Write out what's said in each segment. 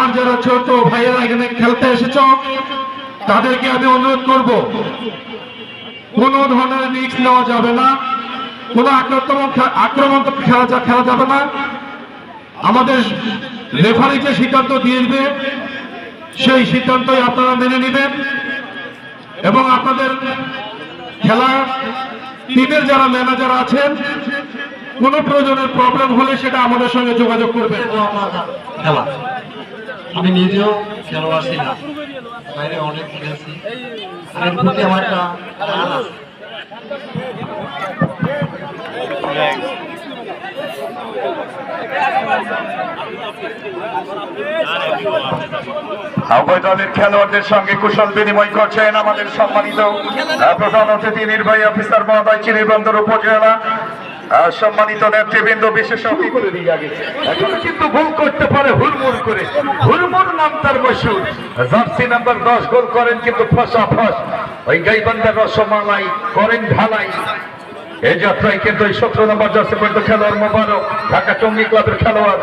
আমার যারা ছোট ভাইয়েরা এখানে খেলতে এসেছ তাদেরকে আমি অনুরোধ করব, কোনো ধরনের রিস্ক নেওয়া যাবে না, কোনো আক্রমণ খেলা যাবে না। আমাদের রেফারি যে সিদ্ধান্ত দিয়ে দিবে সেই সিদ্ধান্তই আপনারা মেনে নেবেন এবং আপনাদের খেলা টিমের যারা ম্যানেজার আছেন কোনো প্রয়োজনের প্রবলেম হলে সেটা আমাদের সঙ্গে যোগাযোগ করবেন। খেলা আমি নিজেও খেলোয়াড় ছিলাম, বাইরে অনেক খেলেছি, আর প্রতি আমার একটা টান আছে। উভয় দলের খেলোয়াড়দের সঙ্গে কুশল বিনিময় করছেন আমাদের সম্মানিত প্রধান অতিথি নির্বাহী অফিসার মহোদয় চিনিবন্দর উপজেলা সম্মানিত নেতৃবৃন্দ, বিশেষ এখনো কিন্তু ভুল করতে পারে হুড়মুড় করে, হুড়মুড় নাম তার মশহুর। জার্সি নাম্বার 10 গোল করেন কিন্তু ফসাফস, ওই গাইবান্ধার রসমালাই করেন ঢালাই। এই যাত্রায় কিন্তু এই 17 নম্বর জার্সি পর্যন্ত খেলোয়াড় মোবারক ঢাকা টঙ্গী ক্লাবের খেলোয়াড়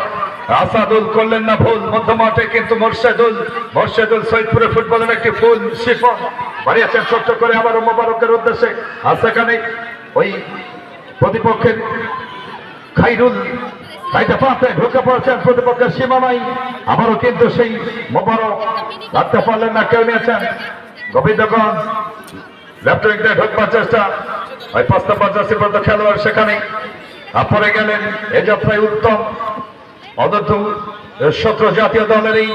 আসাদুল করলেন না ভুল, মধ্যমাঠে কিন্তু মোর্শেদুল সৈয়দপুরের ফুটবলের একটি ফুল শিফন বাড়িয়েছেন ছোট্ট করে আবারও মোবারকের উদ্দেশ্যে। আর সেখানে ওই প্রতিপক্ষের খাইরুল পাতায় ঢুকে পড়েছেন প্রতিপক্ষের সীমানায়, আবারও কিন্তু সেই মোবারক রাখতে পারলেন না, কেউ নিয়েছেন গোবিন্দগঞ্জ লেফট উইং দিয়ে ঢুকবার চেষ্টা, ওই 5 নম্বর জার্সি পর্যন্ত খেলোয়াড় সেখানে পরে গেলেন। এ যাত্রায় উত্তম অনূর্ধ্ব 17 জাতীয় দলের এই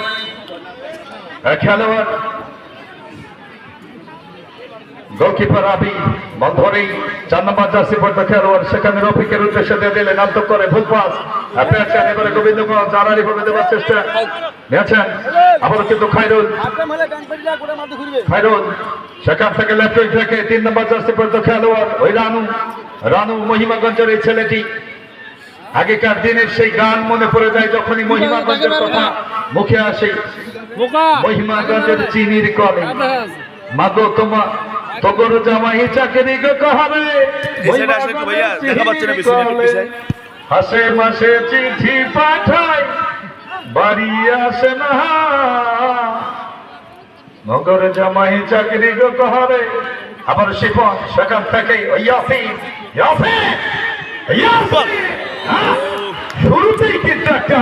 খেলোয়াড় গোলকিপার আবি বন্ধরেই 4 নম্বর জার্সি পর্যন্ত খেলোয়াড় সেখানে রফিকের উদ্দেশ্যে দিয়ে দিলেন, আন্তক করে ভুল পাস পেয়েছেন। এবারে গোবিন্দগঞ্জ আড়াআড়ি ভাবে দেওয়ার চেষ্টা নিয়েছেন, আবারও কিন্তু খাইরুল সেখান থেকে লেফট উইং থেকে 3 নম্বর জার্সি পর্যন্ত খেলোয়াড় ওই রানু মহিমাগঞ্জের এই ছেলেটি। আগেকার দিনের সেই গান মনে পড়ে যায় যখনই মহিমাগঞ্জের কথা মুখে আসে, মহিমাগঞ্জের চিনির কলে মাগো তোমার তোর জামাই চাকরি গো কহাবে, হাসে মাসে চিঠি পাঠাই বাড়ি আসে না, মগর জামাই চাকরি গো কহাবে। আবার শিফন সেখান থেকে শুরুতেই কিন্তু একটা